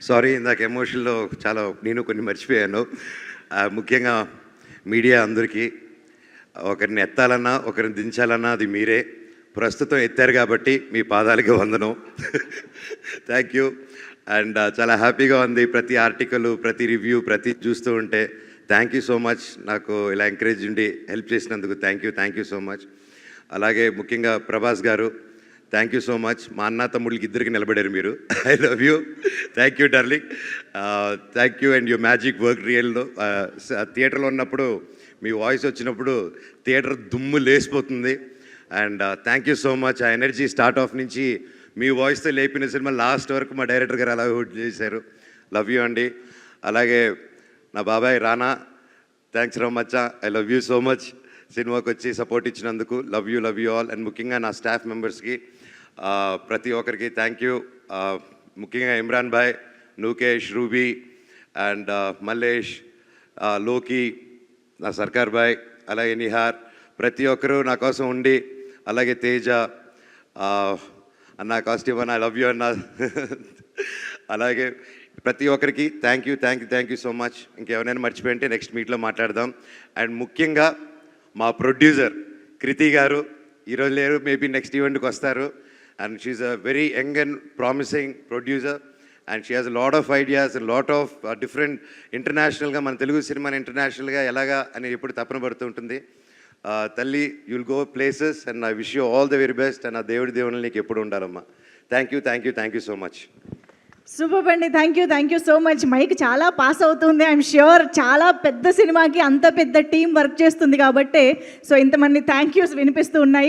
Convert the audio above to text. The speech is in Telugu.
సారీ ఇందాక ఎమోషన్లో చాలా నేను కొన్ని మర్చిపోయాను. ముఖ్యంగా మీడియా అందరికీ ఒకరిని ఎత్తాలన్నా ఒకరిని దించాలన్నా అది మీరే. ప్రస్తుతం ఎత్తారు కాబట్టి మీ పాదాలకి వందనం. Thank you. అండ్ చాలా హ్యాపీగా ఉంది ప్రతి ఆర్టికల్, ప్రతి రివ్యూ, ప్రతి చూస్తూ ఉంటే. Thank you so much. నాకు ఇలా ఎంకరేజ్ ఉండి హెల్ప్ చేసినందుకు థ్యాంక్ యూ సో మచ్. అలాగే ముఖ్యంగా ప్రభాస్ గారు, థ్యాంక్ యూ సో మచ్. మా అన్న తమ్ముళ్ళకి ఇద్దరికి నిలబడారు మీరు. I love you. Thank you darling. Thank you and your magic work రియల్లో. థియేటర్లో ఉన్నప్పుడు మీ వాయిస్ వచ్చినప్పుడు థియేటర్ దుమ్ము లేసిపోతుంది. And thank you so much. ఆ ఎనర్జీ స్టార్ట్ ఆఫ్ నుంచి మీ వాయిస్తో లేపిన సినిమా లాస్ట్ వరకు మా డైరెక్టర్ గారు అలా హోల్డ్ చేశారు. లవ్ యూ అండి. అలాగే నా బాబాయ్ రానా, థ్యాంక్స్ రో much. I love you so much. సినిమాకి వచ్చి సపోర్ట్ ఇచ్చినందుకు లవ్ యూ ఆల్. అండ్ ముఖ్యంగా నా స్టాఫ్ మెంబర్స్కి ప్రతి ఒక్కరికి థ్యాంక్ యూ. ముఖ్యంగా ఇమ్రాన్ భాయ్, నూకేష్, రూబీ అండ్ మల్లేష్, లోకి, నా సర్కార్ భాయ్, అలాగే నిహార్, ప్రతి ఒక్కరూ నా కోసం ఉండి, అలాగే తేజ అన్న, కాస్ట్యూమ్ అన్న, ఐ లవ్ యూ అన్న. అలాగే ప్రతి ఒక్కరికి థ్యాంక్ యూ సో మచ్. ఇంకెవరైనా మర్చిపోయింటే నెక్స్ట్ మీట్లో మాట్లాడదాం. అండ్ ముఖ్యంగా మా ప్రొడ్యూసర్ కృతి గారు ఈరోజు లేరు, మేబీ నెక్స్ట్ ఈవెంట్కి వస్తారు. And she's a very young and promising producer and she has lot of ideas, lot of different ఇంటర్నేషనల్గా, మన తెలుగు సినిమాని ఇంటర్నేషనల్గా ఎలాగా అని ఎప్పుడు తపన పడుతూ ఉంటుంది. తల్లి, you'll go places and I wish you all the very best. And ఆ దేవుని నీకు ఎప్పుడు ఉండాలమ్మా. Thank you so much. Super అండి. Thank you so much. Mike చాలా పాస్ అవుతుంది. ఐఎమ్ ష్యూర్ చాలా పెద్ద సినిమాకి అంత పెద్ద టీం వర్క్ చేస్తుంది కాబట్టి సో ఇంతమంది థ్యాంక్ యూస్ వినిపిస్తూ ఉన్నాయి.